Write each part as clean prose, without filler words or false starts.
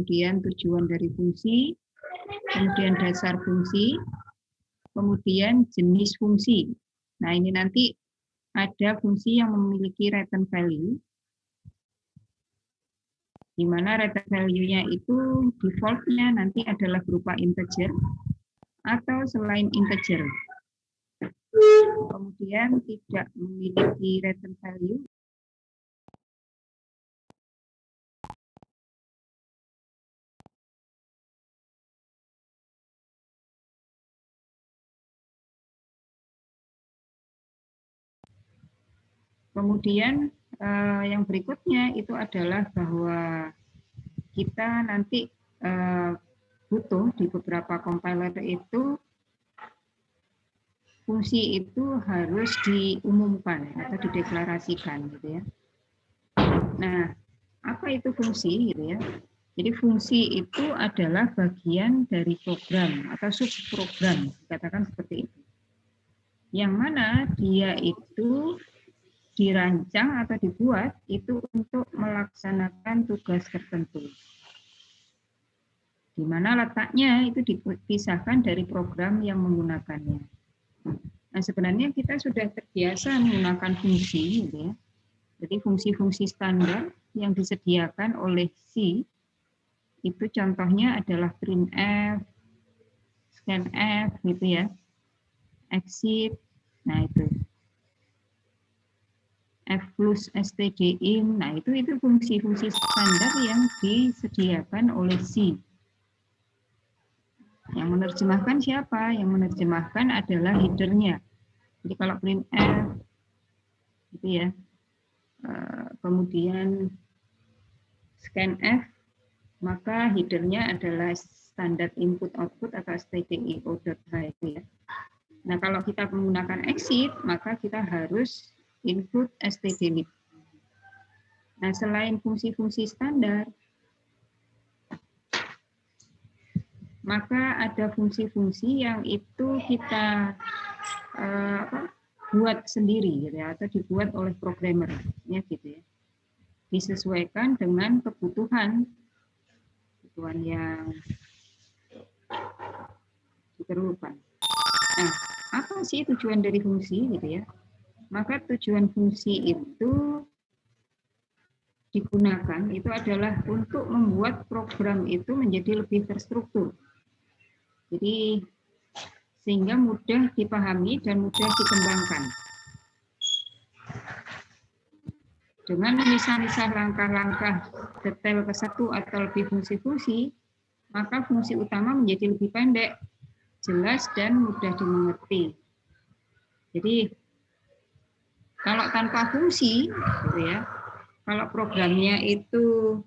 kemudian tujuan dari fungsi, kemudian dasar fungsi, kemudian jenis fungsi. Nah, ini nanti ada fungsi yang memiliki return value, di mana return value-nya itu default-nya nanti adalah berupa integer atau selain integer. Kemudian tidak memiliki return value, kemudian yang berikutnya itu adalah bahwa kita nanti butuh di beberapa compiler itu fungsi itu harus diumumkan atau dideklarasikan gitu ya. Nah, apa itu fungsi gitu ya? Jadi fungsi itu adalah bagian dari program atau subprogram, katakan seperti itu. Yang mana dia itu dirancang atau dibuat itu untuk melaksanakan tugas tertentu. Di mana letaknya itu dipisahkan dari program yang menggunakannya. Nah, sebenarnya kita sudah terbiasa menggunakan fungsi, gitu ya. Jadi fungsi-fungsi standar yang disediakan oleh C itu contohnya adalah printf, scanf, gitu ya, exit. Nah itu f plus stdin. Nah itu fungsi-fungsi standar yang disediakan oleh C. Yang menerjemahkan siapa? Yang menerjemahkan adalah headernya. Jadi kalau printf, gitu ya. Kemudian scanf, maka headernya adalah standar input output atau stdio.h itu ya. Nah kalau kita menggunakan exit, maka kita harus input stdlib. Nah selain fungsi-fungsi standar, maka ada fungsi-fungsi yang itu kita buat sendiri gitu ya, atau dibuat oleh programmer ya gitu ya. Disesuaikan dengan kebutuhan yang diperlukan. Nah, apa sih tujuan dari fungsi gitu ya? Maka tujuan fungsi itu digunakan itu adalah untuk membuat program itu menjadi lebih terstruktur. Jadi sehingga mudah dipahami dan mudah dikembangkan. Dengan memisah-misah langkah-langkah detail ke satu atau lebih fungsi-fungsi, maka fungsi utama menjadi lebih pendek, jelas, dan mudah dimengerti. Jadi kalau tanpa fungsi, gitu ya, kalau programnya itu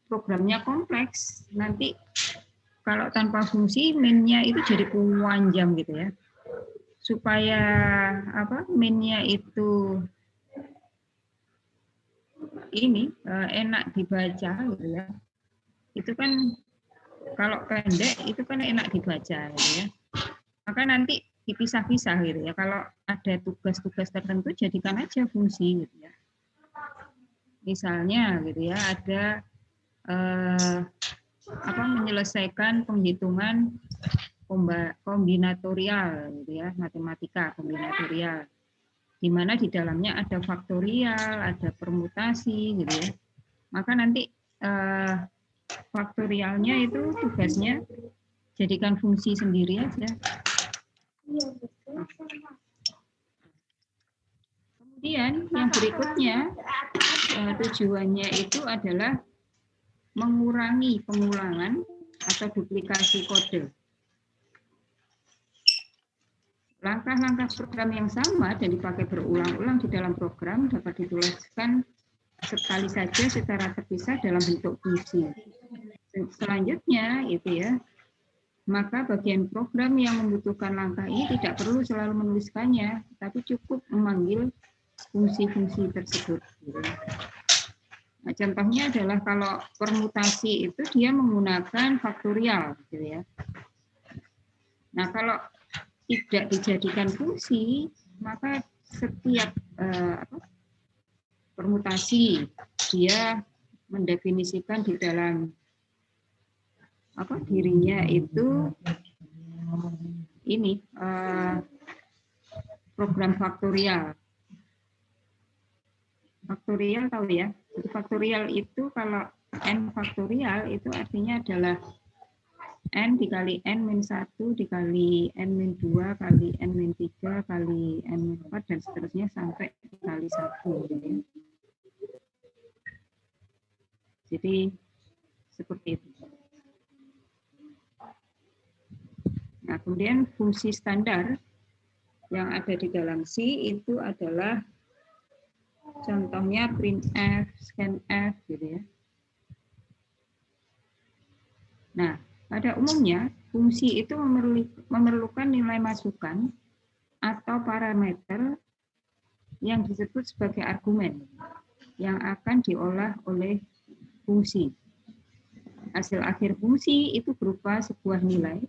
programnya kompleks, nanti kalau tanpa fungsi mainnya itu jadi panjang gitu ya. Supaya mainnya itu enak dibaca gitu ya. Itu kan kalau pendek itu kan enak dibaca gitu ya. Maka nanti dipisah-pisah gitu ya. Kalau ada tugas-tugas tertentu jadikan aja fungsi gitu ya. Misalnya gitu ya, ada menyelesaikan penghitungan kombinatorial gitu ya, matematika kombinatorial, di mana di dalamnya ada faktorial, ada permutasi gitu ya. Maka nanti faktorialnya itu tugasnya jadikan fungsi sendiri aja. Kemudian yang berikutnya tujuannya itu adalah mengurangi pengulangan atau duplikasi kode. Langkah-langkah program yang sama dan dipakai berulang-ulang di dalam program dapat dituliskan sekali saja secara terpisah dalam bentuk fungsi. Selanjutnya itu ya, maka bagian program yang membutuhkan langkah ini tidak perlu selalu menuliskannya, tapi cukup memanggil fungsi-fungsi tersebut. Nah, contohnya adalah kalau permutasi itu dia menggunakan faktorial, gitu ya. Nah, kalau tidak dijadikan fungsi, maka setiap permutasi dia mendefinisikan di dalam dirinya itu ini program faktorial. Faktorial tahu ya? Jadi faktorial itu kalau n faktorial itu artinya adalah n dikali n min 1 dikali n min 2 kali n min 3 kali n min 4 dan seterusnya sampai dikali 1. Gitu ya. Jadi seperti itu. Nah, kemudian fungsi standar yang ada di dalam C itu adalah contohnya printf, scanf gitu ya. Nah, pada umumnya fungsi itu memerlukan nilai masukan atau parameter yang disebut sebagai argumen yang akan diolah oleh fungsi. Hasil akhir fungsi itu berupa sebuah nilai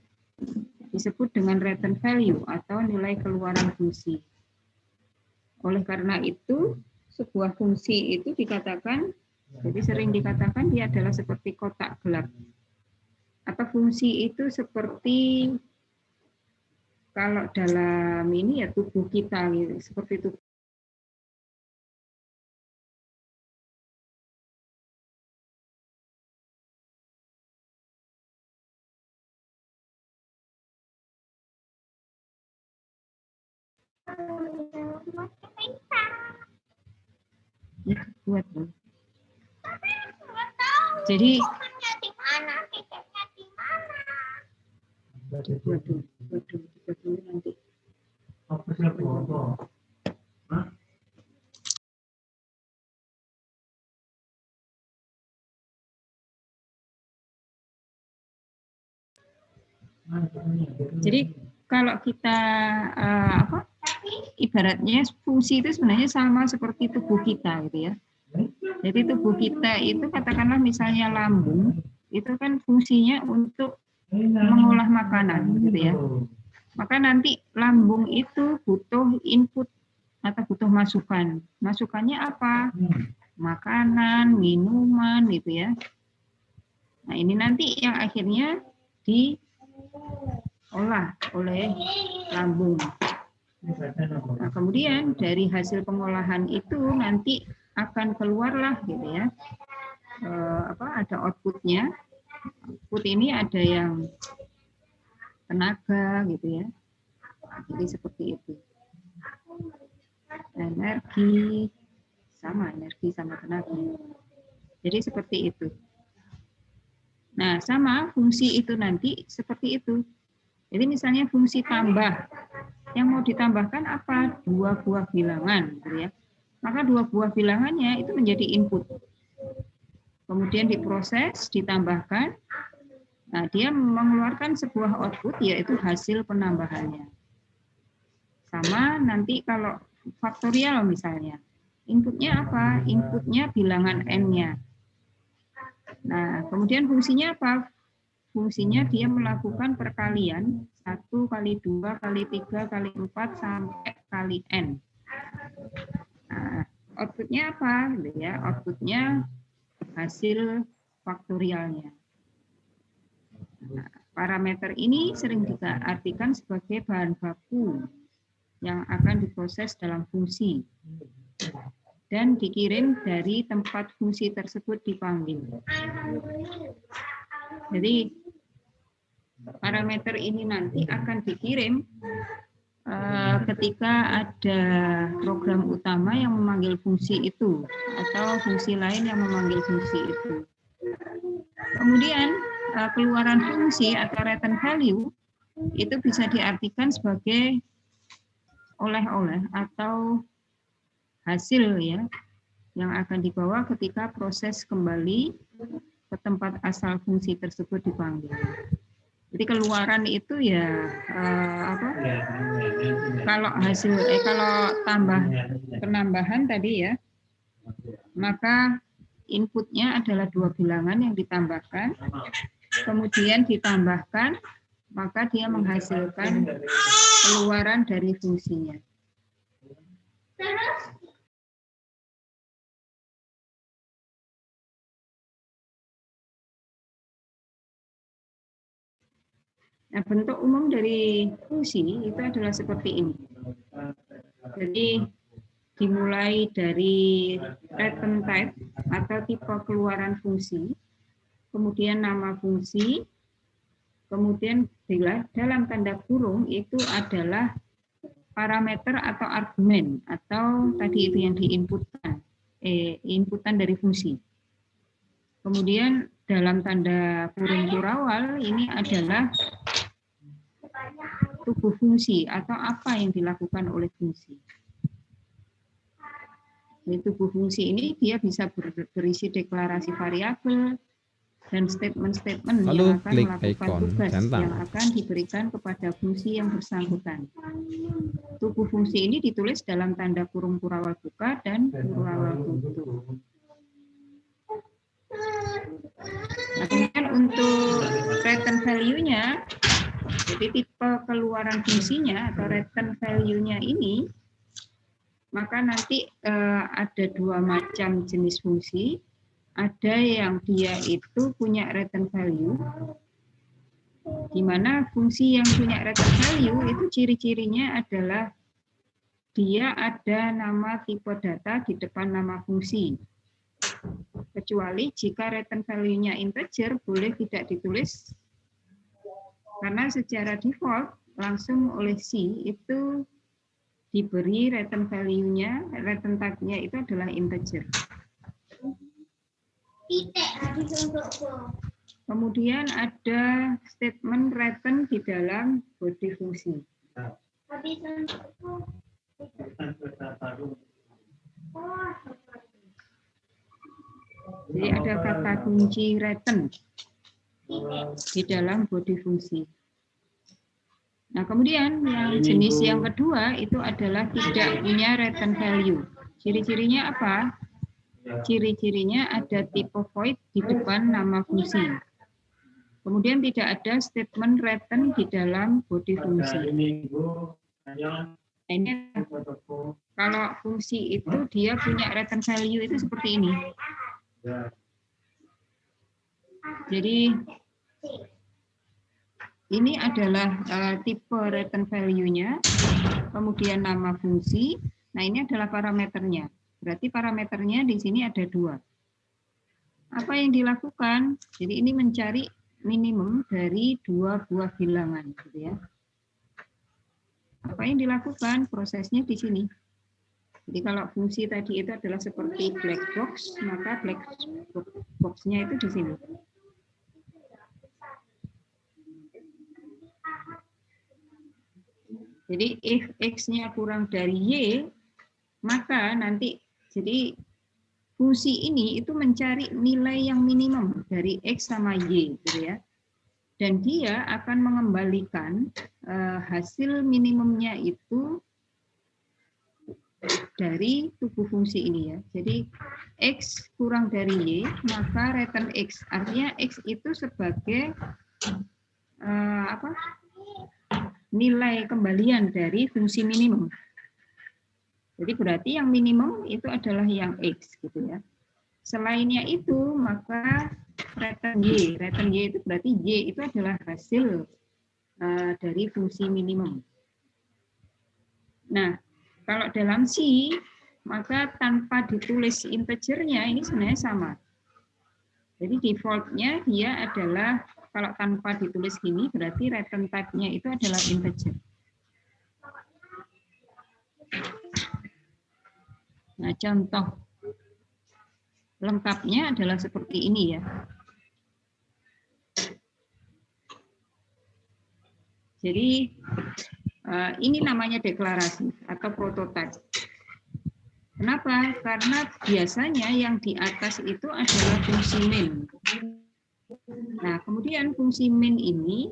disebut dengan return value atau nilai keluaran fungsi. Oleh karena itu, sebuah fungsi itu dikatakan, jadi sering dikatakan dia adalah seperti kotak gelap. Atau fungsi itu seperti, kalau dalam ini ya tubuh kita, gitu, seperti tubuh. Ya, buat loh. Jadi waduh, nanti. Jadi kalau kita ibaratnya fungsi itu sebenarnya sama seperti tubuh kita gitu ya. Jadi tubuh kita itu katakanlah misalnya lambung, itu kan fungsinya untuk mengolah makanan gitu ya. Maka nanti lambung itu butuh input atau butuh masukan. Masukannya apa? Makanan, minuman gitu ya. Nah, ini nanti yang akhirnya diolah oleh lambung. Nah, kemudian dari hasil pengolahan itu nanti akan keluarlah gitu ya. Ada outputnya. Output ini ada yang tenaga gitu ya. Jadi seperti itu. Energi sama tenaga. Jadi seperti itu. Nah, sama fungsi itu nanti seperti itu. Jadi misalnya fungsi tambah. Yang mau ditambahkan apa? 2 buah bilangan gitu ya. Maka 2 buah bilangannya itu menjadi input. Kemudian diproses, ditambahkan. Nah, dia mengeluarkan sebuah output yaitu hasil penambahannya. Sama nanti kalau faktorial misalnya. Inputnya apa? Inputnya bilangan n-nya. Nah, kemudian fungsinya apa? Fungsinya dia melakukan perkalian 1 kali 2 kali 3 kali 4 sampai kali n. Nah, outputnya apa? Ya, outputnya hasil faktorialnya. Nah, parameter ini sering diartikan sebagai bahan baku yang akan diproses dalam fungsi dan dikirim dari tempat fungsi tersebut dipanggil. Jadi parameter ini nanti akan dikirim ketika ada program utama yang memanggil fungsi itu atau fungsi lain yang memanggil fungsi itu. Kemudian keluaran fungsi atau return value itu bisa diartikan sebagai oleh-oleh atau hasil ya yang akan dibawa ketika proses kembali ke tempat asal fungsi tersebut dipanggil. Jadi keluaran itu ya kalau hasil kalau penambahan tadi ya, maka inputnya adalah 2 bilangan yang ditambahkan, kemudian ditambahkan, maka dia menghasilkan keluaran dari fungsinya. Nah, bentuk umum dari fungsi itu adalah seperti ini. Jadi dimulai dari return type atau tipe keluaran fungsi, kemudian nama fungsi, kemudian bila dalam tanda kurung itu adalah parameter atau argumen atau tadi itu yang diinputkan, inputan dari fungsi. Kemudian dalam tanda kurung kurawal ini adalah tubuh fungsi atau apa yang dilakukan oleh fungsi. Jadi tubuh fungsi ini dia bisa berisi deklarasi variabel dan statement-statement yang akan melakukan tugas yang akan diberikan kepada fungsi yang bersangkutan. Tubuh fungsi ini ditulis dalam tanda kurung kurawal buka dan kurawal tutup. Nah, kemudian untuk return value-nya, jadi tipe keluaran fungsinya atau return value-nya ini, maka nanti ada dua macam jenis fungsi. Ada yang dia itu punya return value, di mana fungsi yang punya return value itu ciri-cirinya adalah dia ada nama tipe data di depan nama fungsi. Kecuali jika return value-nya integer boleh tidak ditulis, karena secara default langsung oleh C itu diberi return value-nya, return type-nya itu adalah integer. Kemudian ada statement return di dalam body fungsi. Jadi ada kata kunci return di dalam body fungsi. Nah, kemudian yang jenis yang kedua itu adalah tidak punya return value. Ciri-cirinya apa? Ciri-cirinya ada tipe void di depan nama fungsi. Kemudian tidak ada statement return di dalam body fungsi. Nah, ini kalau fungsi itu dia punya return value itu seperti ini. Jadi ini adalah tipe return value-nya, kemudian nama fungsi. Nah, ini adalah parameternya. Berarti parameternya di sini ada dua. Apa yang dilakukan? Jadi ini mencari minimum dari dua buah bilangan, gitu ya. Apa yang dilakukan? Prosesnya di sini. Jadi kalau fungsi tadi itu adalah seperti black box, maka black box-nya itu di sini. Jadi if X-nya kurang dari Y, maka nanti jadi fungsi ini itu mencari nilai yang minimum dari X sama Y, gitu ya. Dan dia akan mengembalikan hasil minimumnya itu dari tubuh fungsi ini ya. Jadi X kurang dari Y, maka return X. Artinya X itu sebagai nilai kembalian dari fungsi minimum. Jadi berarti yang minimum itu adalah yang X, gitu ya. Selainnya itu, maka return Y. Return Y itu berarti Y itu adalah hasil dari fungsi minimum. Nah, kalau dalam C, maka tanpa ditulis integernya, ini sebenarnya sama. Jadi default-nya dia adalah, kalau tanpa ditulis gini, berarti return type-nya itu adalah integer. Nah, contoh lengkapnya adalah seperti ini ya. Jadi ini namanya deklarasi atau prototype. Kenapa? Karena biasanya yang di atas itu adalah fungsi min. Nah, kemudian fungsi min ini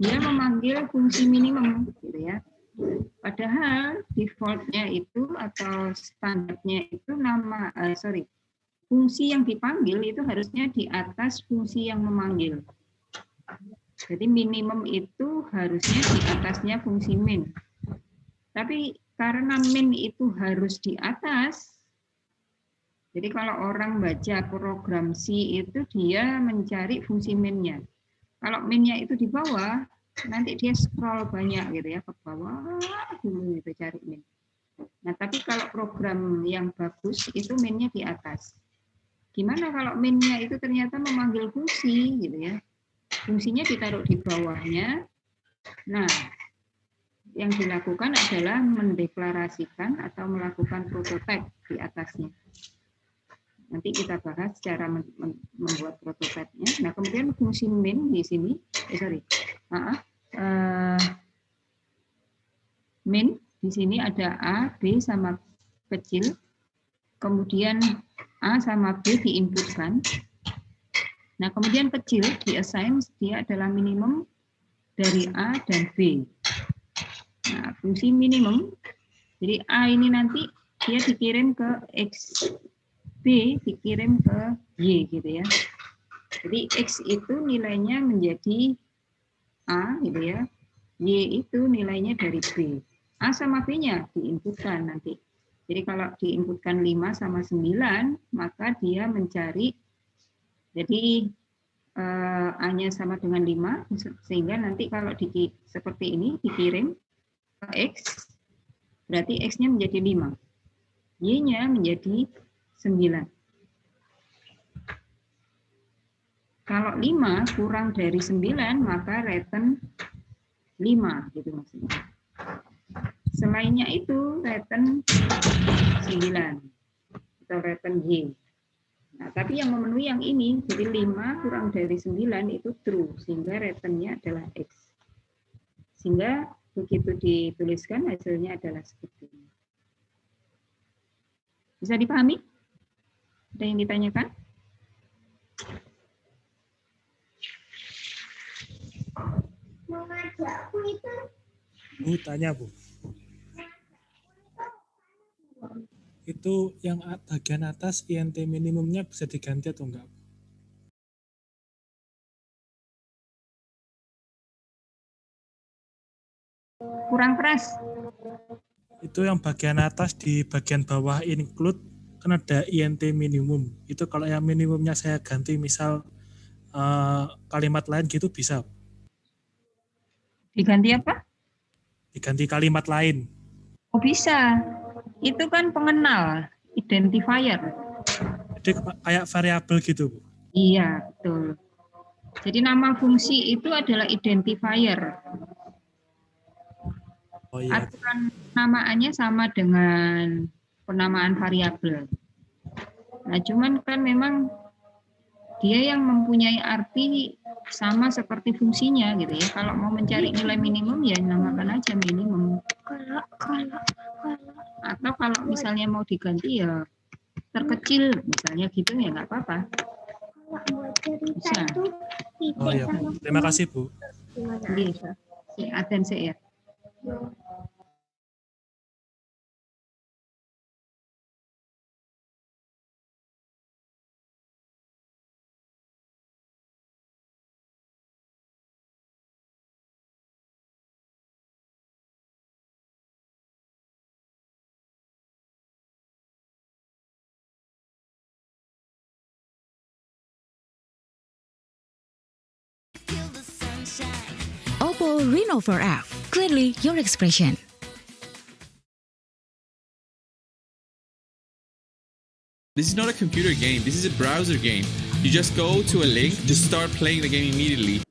dia memanggil fungsi minimum, gitu ya. Padahal default-nya itu atau standarnya itu fungsi yang dipanggil itu harusnya di atas fungsi yang memanggil. Jadi minimum itu harusnya di atasnya fungsi min. Tapi karena min itu harus di atas, jadi kalau orang baca program C itu dia mencari fungsi min-nya. Kalau min-nya itu di bawah, nanti dia scroll banyak gitu ya ke bawah dulu gitu cari min. Nah, tapi kalau program yang bagus itu minnya di atas. Gimana kalau minnya itu ternyata memanggil fungsi gitu ya. Fungsinya ditaruh di bawahnya. Nah, yang dilakukan adalah mendeklarasikan atau melakukan prototipe di atasnya. Nanti kita bahas cara membuat prototipenya. Nah, kemudian fungsi min di sini, min di sini ada A, B sama kecil, kemudian A sama B diinputkan. Nah, kemudian kecil di-assign dia adalah minimum dari A dan B. Nah, fungsi minimum, jadi A ini nanti dia dikirim ke X, B dikirim ke Y gitu ya. Jadi X itu nilainya menjadi A gitu ya, Y itu nilainya dari B. A sama B-nya diinputkan nanti. Jadi kalau diinputkan 5 sama 9, maka dia mencari, jadi A-nya sama dengan 5, sehingga nanti kalau seperti ini dikirim ke X, berarti X-nya menjadi 5. Y-nya menjadi 9. Kalau 5 kurang dari 9, maka return 5, gitu maksudnya. Selainnya itu return 9 atau return Y. Nah, tapi yang memenuhi yang ini, jadi 5 kurang dari 9 itu true, sehingga returnnya adalah X. Sehingga begitu dituliskan hasilnya adalah seperti ini. Bisa dipahami? Ada yang ditanyakan? Bu, tanya Bu. Itu yang bagian atas INT minimumnya bisa diganti atau enggak? Kurang keras. Itu yang bagian atas di bagian bawah include kan ada INT minimum. Itu kalau yang minimumnya saya ganti misal kalimat lain gitu bisa. Diganti apa? Diganti kalimat lain. Oh bisa. Itu kan pengenal, identifier. Jadi kayak variabel gitu, Bu. Iya, betul. Jadi nama fungsi itu adalah identifier. Oh iya. Aturan penamaannya sama dengan penamaan variabel. Nah, cuman kan memang dia yang mempunyai arti sama seperti fungsinya gitu ya. Kalau mau mencari nilai minimum ya namakan aja minimum. Atau kalau misalnya mau diganti ya terkecil misalnya gitu ya nggak apa-apa. Bisa. Oh iya, terima kasih Bu. Bisa. Si Aten sih ya. Oppo Reno 4F, clearly your expression. This is not a computer game, this is a browser game. You just go to a link to start playing the game immediately.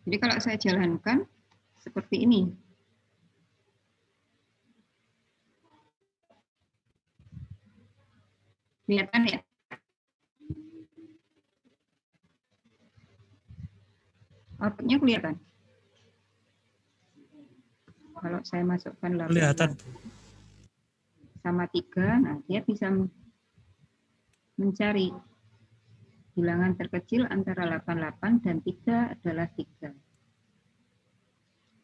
Jadi kalau saya jalankan seperti ini. Kelihatan ya? Outputnya kelihatan. Kalau saya masukkan 18 Kelihatan. sama 3, nah dia bisa mencari bilangan terkecil antara 88 dan 3 adalah 3.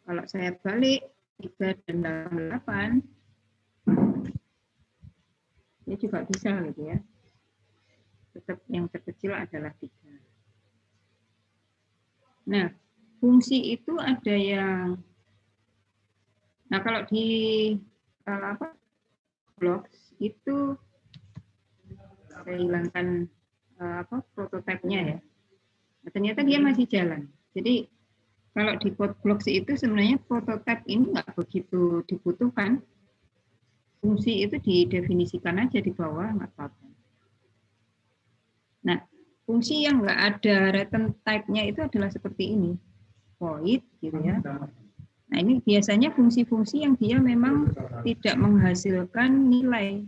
Kalau saya balik 3 dan 88, dia juga bisa gitu ya. Tetap yang terkecil adalah 3. Nah, fungsi itu ada yang, nah kalau di blocks itu saya hilangkan prototipenya ya. Nah, ternyata dia masih jalan. Jadi kalau di code blocks itu sebenarnya prototipe ini nggak begitu dibutuhkan. Fungsi itu didefinisikan aja di bawah, nggak apa-apa. Nah, fungsi yang nggak ada return type-nya itu adalah seperti ini. Void gitu ya. Nah, ini biasanya fungsi-fungsi yang dia memang tidak menghasilkan nilai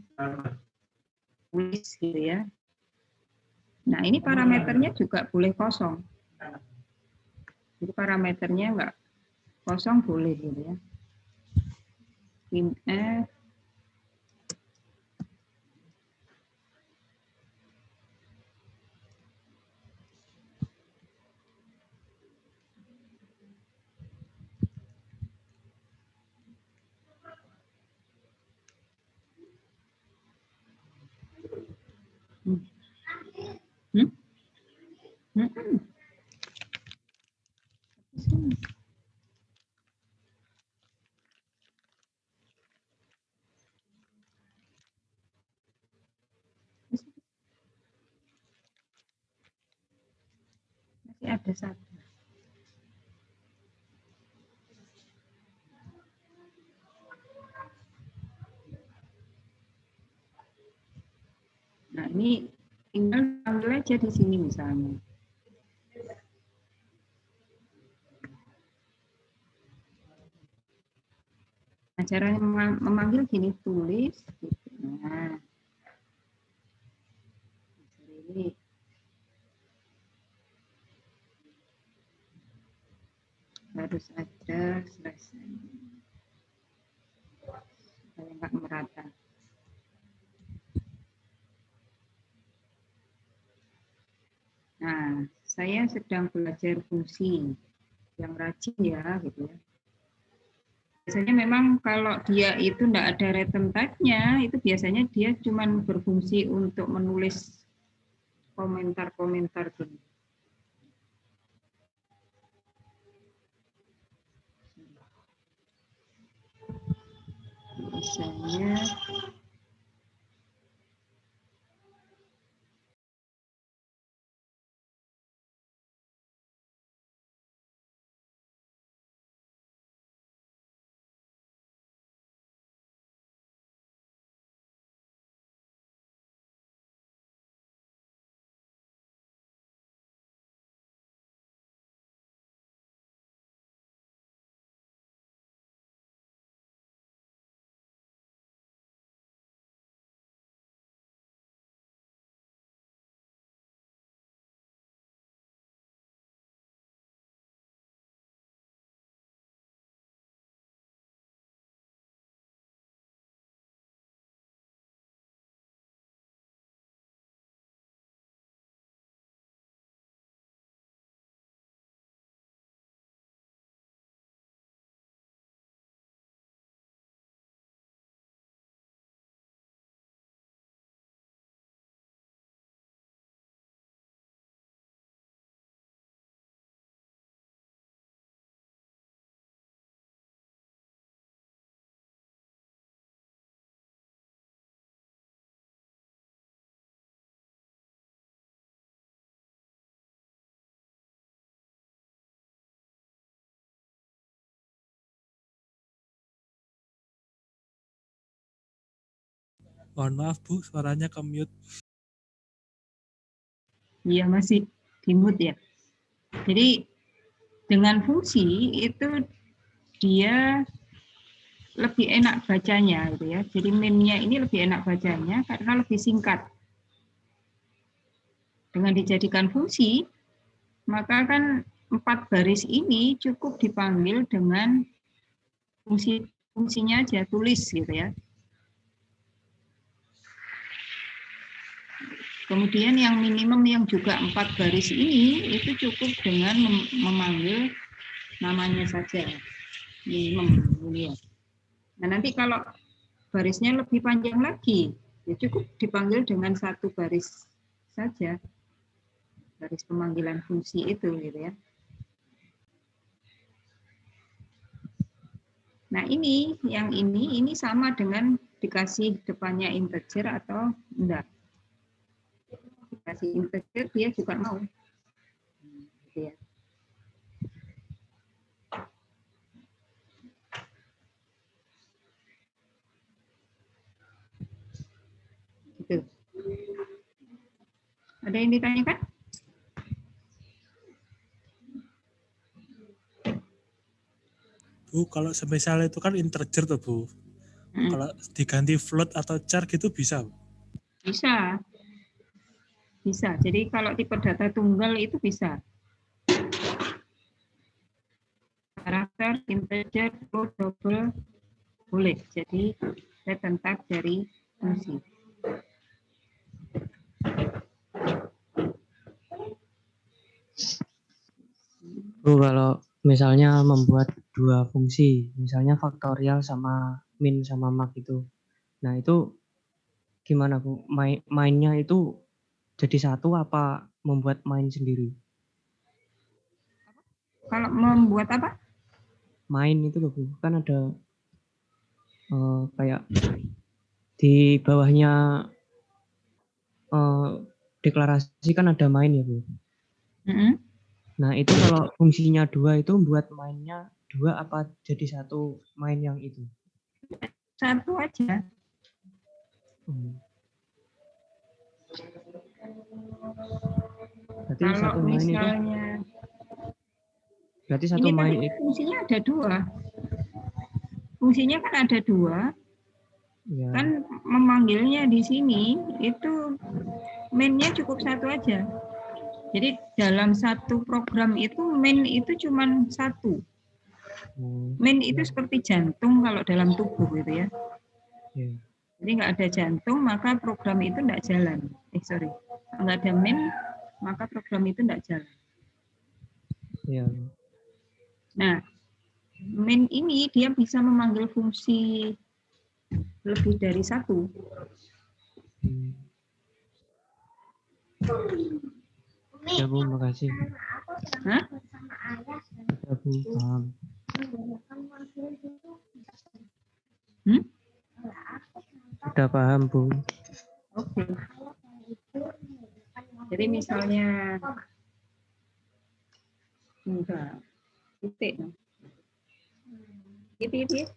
tulis gitu ya. Nah, ini parameternya juga boleh kosong. Jadi parameternya enggak kosong boleh gitu ya. Printf masih ada satu. Nah, ini tinggal ambil aja di sini misalnya. Nah, caranya memanggil gini, tulis gitu. Nah, ini harus ada slash supaya nggak merata. Nah, saya sedang belajar fungsi yang rajin ya, gitu ya. Biasanya memang kalau dia itu enggak ada return type-nya, itu biasanya dia cuma berfungsi untuk menulis komentar-komentar gini. Misalnya Mohon maaf Bu, suaranya ke mute. Iya, masih di mute ya. Jadi dengan fungsi itu dia lebih enak bacanya gitu ya. Jadi main-nya ini lebih enak bacanya karena lebih singkat. Dengan dijadikan fungsi, maka kan 4 baris ini cukup dipanggil dengan fungsinya aja, tulis gitu ya. Kemudian yang minimum yang juga 4 baris ini itu cukup dengan memanggil namanya saja, minimum ini ya. Nah nanti kalau barisnya lebih panjang lagi, ya cukup dipanggil dengan 1 baris saja, baris pemanggilan fungsi itu gitu ya. Nah ini, yang ini sama dengan dikasih depannya integer atau enggak. Dikasih integer dia juga mau. Gitu ya. Gitu. Ada yang ditanyakan? Bu, kalau semisal itu kan integer tuh Bu. Kalau diganti float atau char gitu bisa? Bisa. Bisa. Jadi kalau tipe data tunggal itu bisa. Karakter, integer, float, double, boleh. Jadi return type dari fungsi. Bu, kalau misalnya membuat 2 fungsi, misalnya faktorial sama min sama mak itu. Nah, itu gimana Bu? Mainnya itu jadi satu apa membuat main sendiri? Kalau membuat apa? Main itu loh Bu, kan ada kayak di bawahnya deklarasi kan ada main ya Bu. Nah, itu kalau fungsinya 2 itu buat mainnya 2 apa jadi satu main yang itu? Satu aja. Berarti Kalau satu main itu misalnya berarti satu ini main kan itu fungsinya ada 2. Fungsinya kan ada 2. ya. Kan memanggilnya di sini itu main-nya cukup satu aja. Jadi dalam satu program itu main itu cuma satu. Main itu seperti jantung kalau dalam tubuh gitu ya. Jadi nggak ada jantung maka program itu nggak jalan. Nggak ada main maka program itu nggak jalan. Ya. Nah, main ini dia bisa memanggil fungsi lebih dari satu. Ya Bu, makasih. Hah? Ya Bu, paham. Sudah paham Bu. Oke. Jadi misalnya enggak titik. Titik.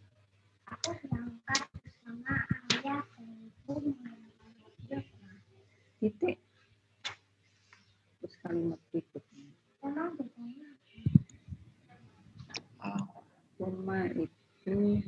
Aku berangkat sama ayah titik. Terus kalimat berikutnya. Koma itu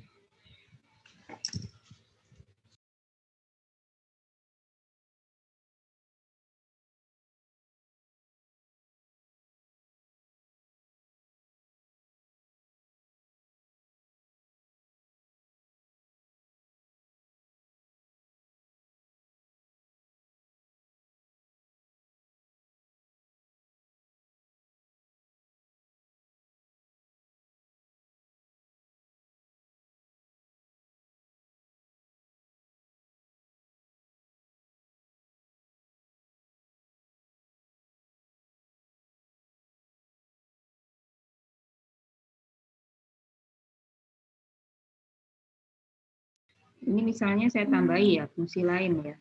ini misalnya saya tambahi ya fungsi lain ya.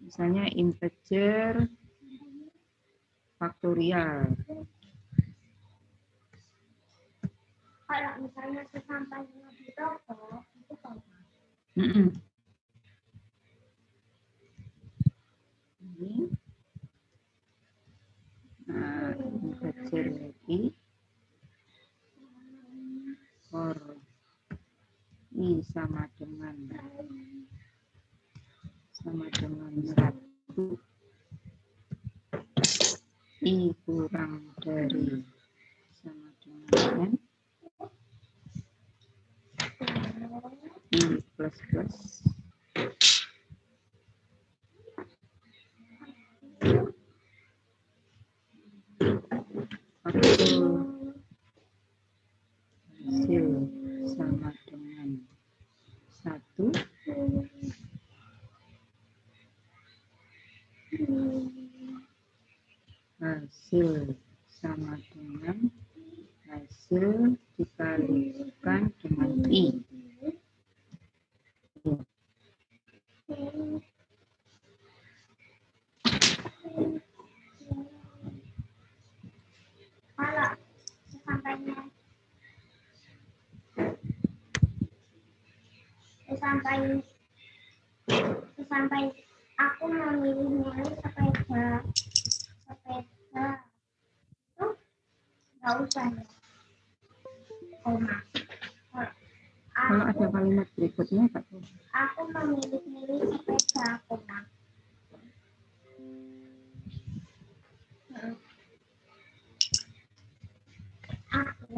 Misalnya integer faktorial. Kalau misalnya sesampainya di toko itu apa? Ini I for I sama dengan 1, I kurang dari sama dengan N, I plus plus atau hasil sama dengan 1, hasil sama dengan hasil dikalikan dengan I. Kalau sampai aku memilih sepeda itu nggak usah ya koma. Kalau ada kalimat berikutnya, Pak. Aku memilih sepeda koma. Aku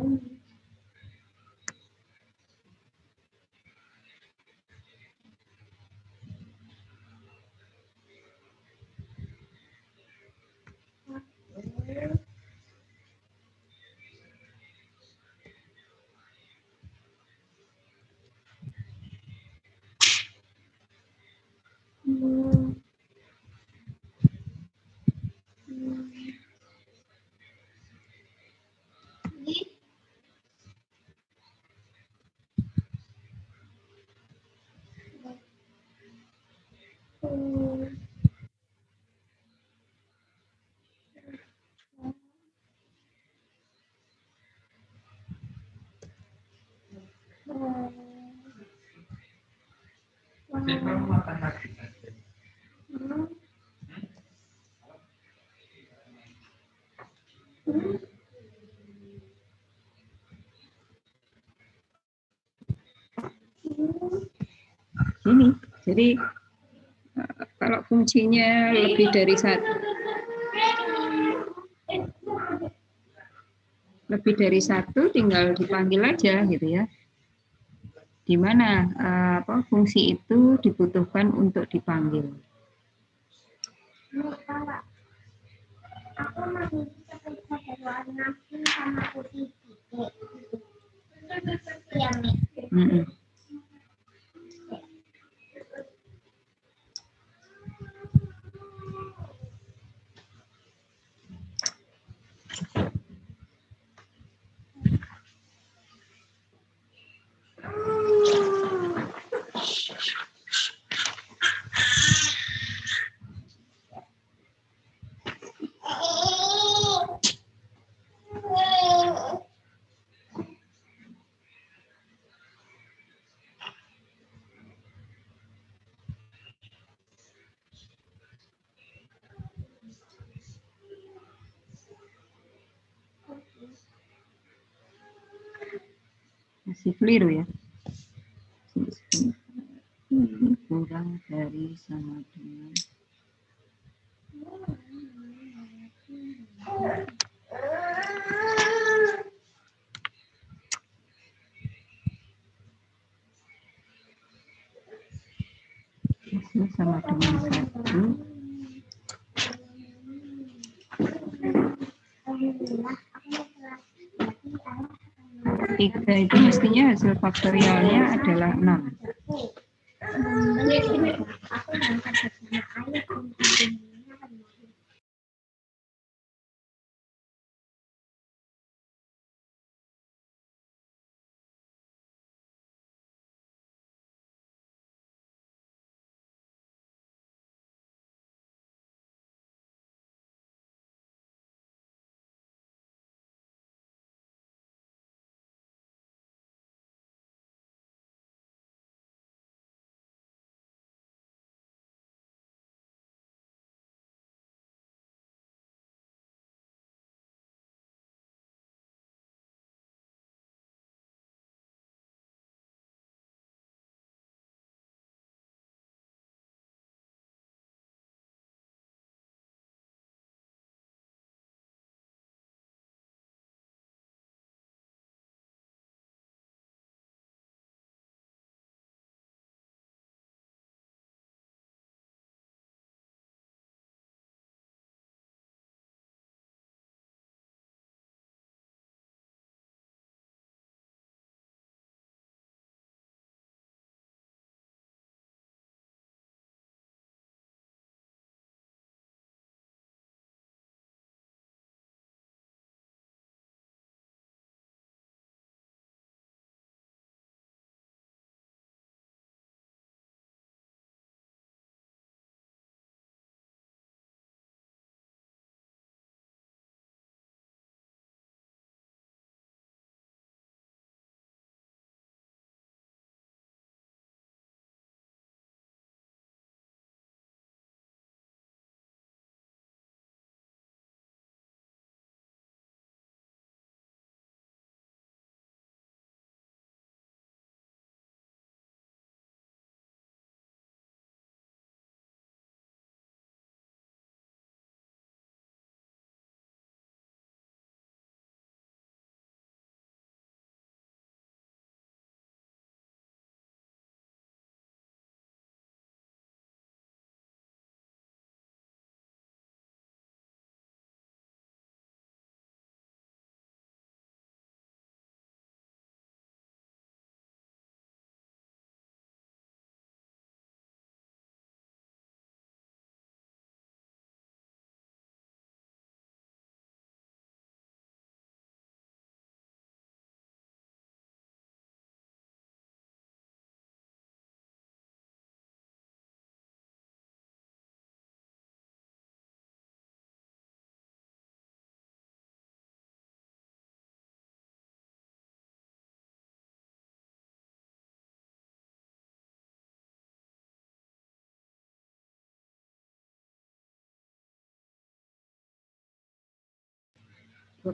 Ini, jadi kalau fungsinya lebih dari 1, tinggal dipanggil aja gitu ya. Di mana fungsi itu dibutuhkan untuk dipanggil. kalau aku memilih sepeda berwarna pink sama putih ya, Mi. Masih keliru ya. Kurang dari sama dengan sama dengan 1. Tiga itu mestinya hasil faktorialnya adalah 6.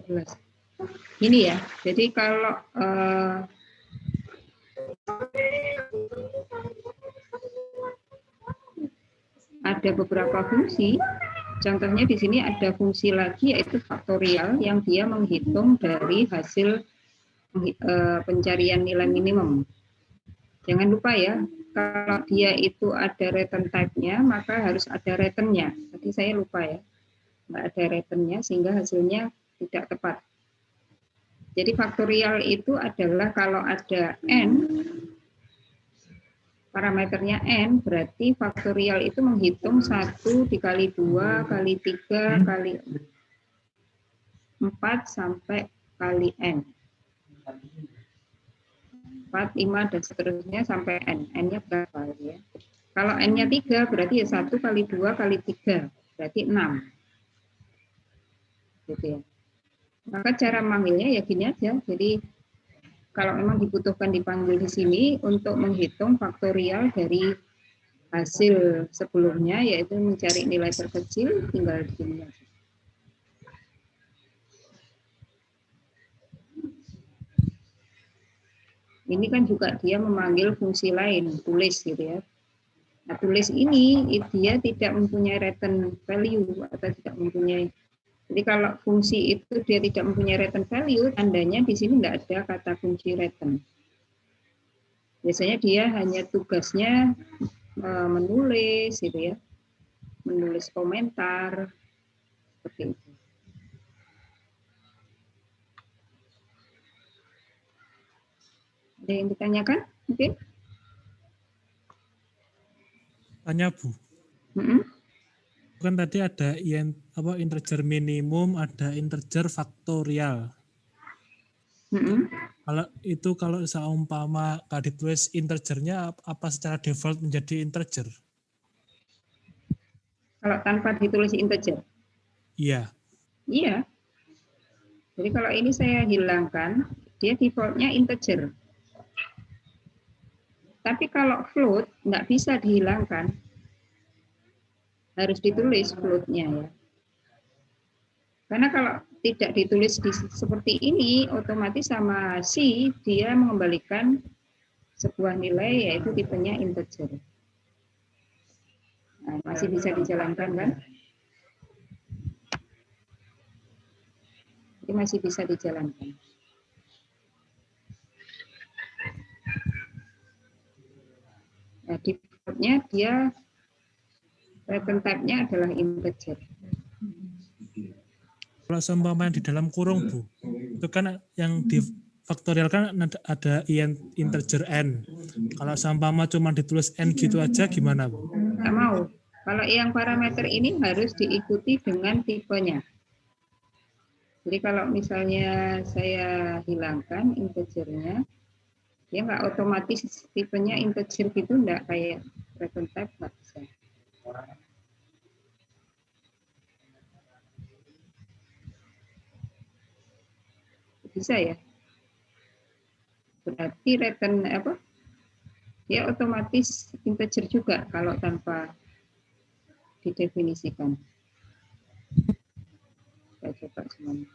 12. Ini ya, jadi kalau ada beberapa fungsi, contohnya di sini ada fungsi lagi yaitu faktorial yang dia menghitung dari hasil pencarian nilai minimum. Jangan lupa ya, kalau dia itu ada return type-nya, maka harus ada return-nya. Tadi saya lupa ya, nggak ada return-nya sehingga hasilnya tidak tepat. Jadi faktorial itu adalah kalau ada n, parameternya n, berarti faktorial itu menghitung 1 dikali 2 kali 3 kali 4 sampai kali n. 4, 5, dan seterusnya sampai n. N-nya berapa ya? Kalau n-nya 3, berarti ya 1 kali 2 kali 3, berarti 6. Gitu ya. Maka cara memanggilnya ya gini aja. Jadi kalau memang dibutuhkan dipanggil di sini untuk menghitung faktorial dari hasil sebelumnya, yaitu mencari nilai terkecil, tinggal di sini aja. Ini kan juga dia memanggil fungsi lain, tulis gitu ya. Nah, tulis ini dia tidak mempunyai return value atau tidak mempunyai. Jadi kalau fungsi itu dia tidak mempunyai return value, tandanya di sini nggak ada kata kunci return. Biasanya dia hanya tugasnya menulis gitu ya, menulis komentar seperti itu. Ada yang ditanyakan? Oke. Tanya Bu. Kan tadi ada integer minimum, ada integer faktorial. Kalau seumpama kalau ditulis integernya apa secara default menjadi integer? Kalau tanpa ditulis integer? Iya. Iya. Jadi kalau ini saya hilangkan, dia defaultnya integer. Tapi kalau float nggak bisa dihilangkan, harus ditulis float-nya ya. Karena kalau tidak ditulis seperti ini, otomatis sama C dia mengembalikan sebuah nilai yaitu tipenya integer. Nah, masih bisa dijalankan kan? Jadi masih bisa dijalankan. Nah, default-nya dia return type-nya adalah integer. Kalau seumpama yang di dalam kurung Bu, itu kan yang di faktorial kan ada integer n. Kalau seumpama cuma ditulis n gitu aja gimana Bu? Nggak mau. Kalau yang parameter ini harus diikuti dengan tipenya. Jadi kalau misalnya saya hilangkan integernya, dia nggak otomatis tipenya integer gitu, nggak kayak return type, nggak bisa. Bisa ya? Berarti return apa? Dia otomatis integer juga kalau tanpa didefinisikan. Saya coba semuanya.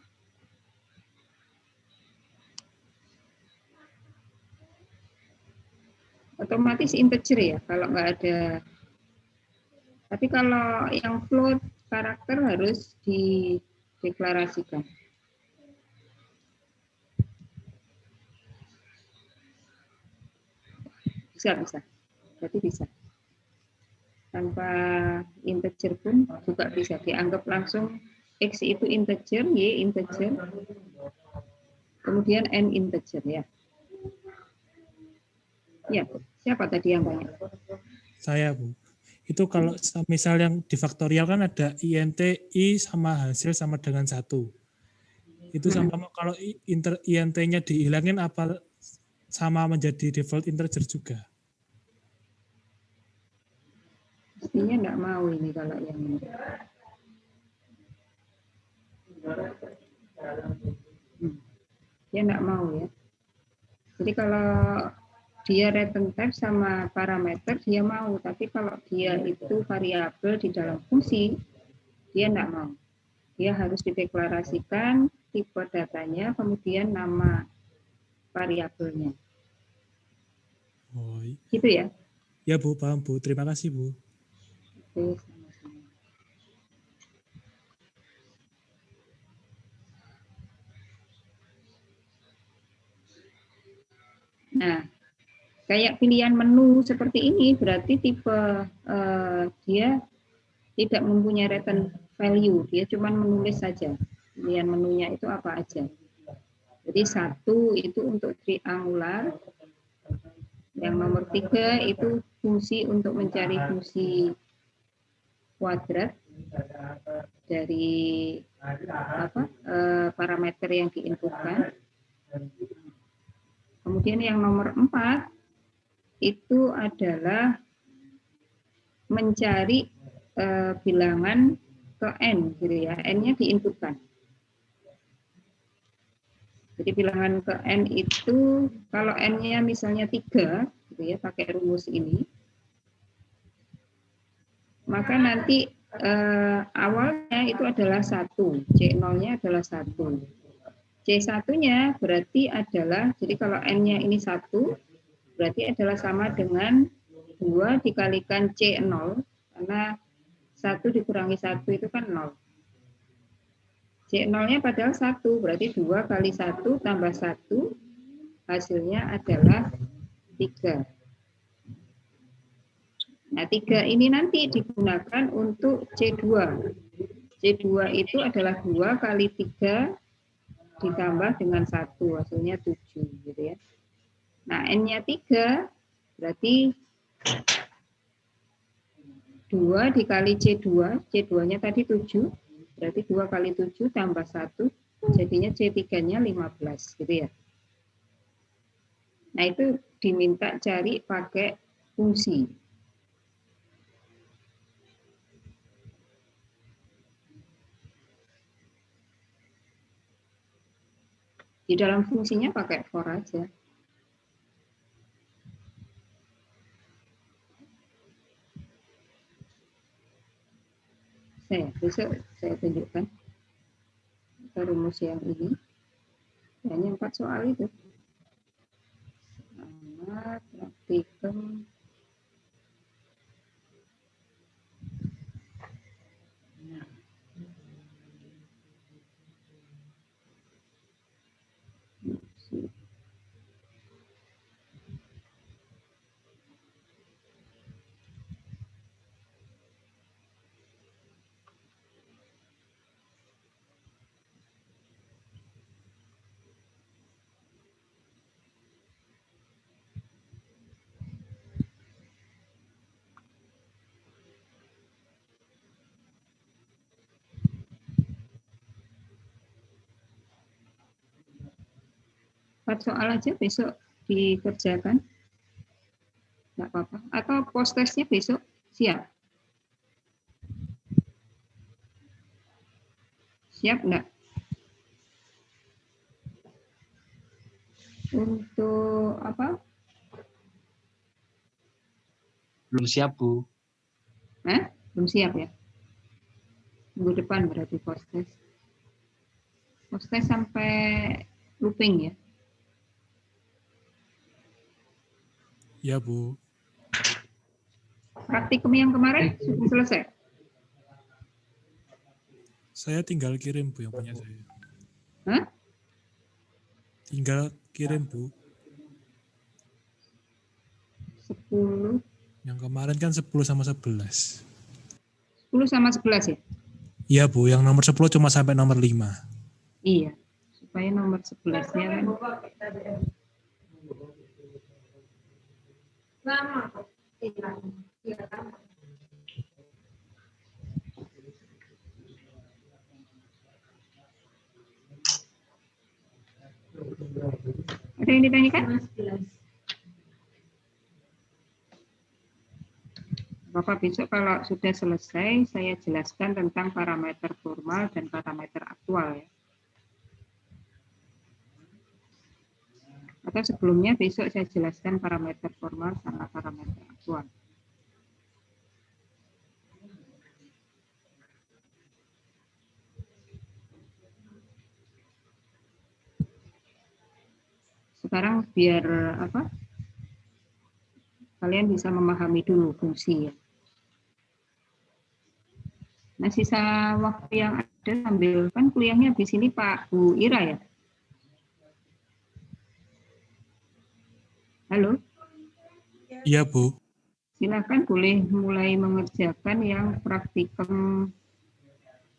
Otomatis integer ya kalau nggak ada. Tapi kalau yang float karakter harus dideklarasikan. Bisa. Berarti bisa. Tanpa integer pun juga bisa dianggap langsung X itu integer, Y integer, kemudian N integer ya. Ya, siapa tadi yang tanya? Saya Bu. Itu kalau misal yang di faktorial kan ada int I sama hasil sama dengan 1. Itu sama kalau int-nya dihilangin apa sama menjadi default integer juga? Pastinya enggak mau ini kalau yang ini. Dia enggak mau ya. Jadi kalau dia return type sama parameter dia mau, tapi kalau dia itu variabel di dalam fungsi dia enggak mau. Dia harus dideklarasikan tipe datanya, kemudian nama variabelnya. Oh, Gitu ya? ya Bu, paham Bu. Terima kasih Bu. Oke, sama-sama. Nah, kayak pilihan menu seperti ini berarti tipe dia tidak mempunyai return value, dia cuma menulis saja pilihan menunya itu apa aja. Jadi 1 itu untuk triangular, yang nomor 3 itu fungsi untuk mencari fungsi kuadrat dari parameter yang diinputkan. Kemudian yang nomor 4 itu adalah mencari bilangan ke n, gitu ya. N-nya diinputkan. Jadi bilangan ke n itu kalau n-nya misalnya 3, gitu ya, pakai rumus ini, maka nanti awalnya itu adalah 1, C0-nya adalah 1. C1-nya berarti adalah, jadi kalau n-nya ini 1, berarti adalah sama dengan 2 dikalikan C0, karena 1 dikurangi 1 itu kan 0. C0-nya padahal 1, berarti 2 kali 1 tambah 1, hasilnya adalah 3. Nah, 3 ini nanti digunakan untuk C2. C2 itu adalah 2 kali 3 ditambah dengan 1, hasilnya 7, gitu ya. Nah, N-nya 3, berarti 2 dikali C2, C2-nya tadi 7, berarti 2 kali 7 tambah 1, jadinya C3-nya 15, gitu ya. Nah, itu diminta cari pakai fungsi. Di dalam fungsinya pakai for aja. Besok saya tunjukkan rumus yang ini. Hanya 4 soal itu. Sama praktikum. Soal aja besok dikerjakan, nggak apa-apa. Atau post testnya besok siap? Siap nggak? Untuk apa? Belum siap, Bu. Belum siap ya? Minggu depan berarti post test. Post test sampai looping ya? Ya Bu. Praktikum yang kemarin sudah selesai? Saya tinggal kirim Bu yang punya saya. Hah? Tinggal kirim Bu. 10. Yang kemarin kan 10 sama 11. 10 sama 11 ya? Iya Bu, yang nomor 10 cuma sampai nomor 5. Iya, supaya nomor 11-nya kan. Ada yang ditanyakan? Bapak besok kalau sudah selesai, saya jelaskan tentang parameter formal dan parameter aktual ya. Atau sebelumnya besok saya jelaskan parameter formal sama parameter aktual. sekarang biar kalian bisa memahami dulu fungsi ya. Nah, sisa waktu yang ada sambil kan kuliahnya di sini Pak Bu Ira ya. Halo. Iya, Bu. Silakan boleh mulai mengerjakan yang praktikum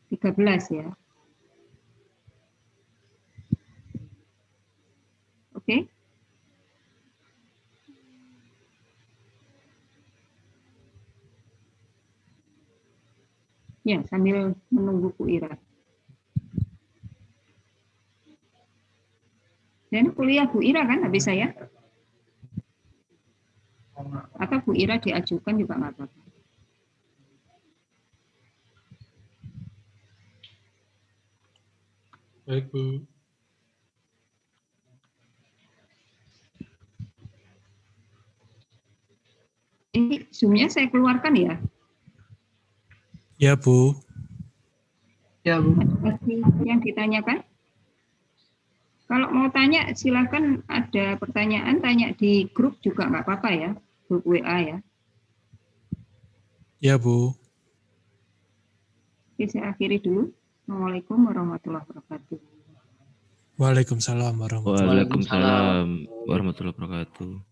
13 ya. Oke. Ya, sambil menunggu Bu Ira. Dan kuliah Bu Ira kan habis saya? Atau Bu Ira diajukan juga nggak apa-apa. Baik, Bu. Ini Zoom-nya saya keluarkan ya. Ya, Bu. Ya, Bu. Yang ditanyakan? Kalau mau tanya, silahkan ada pertanyaan, tanya di grup juga nggak apa-apa ya, grup WA ya. Ya, Bu. Oke, saya akhiri dulu. Assalamualaikum warahmatullahi wabarakatuh. Waalaikumsalam warahmatullahi wabarakatuh. Waalaikumsalam warahmatullahi wabarakatuh.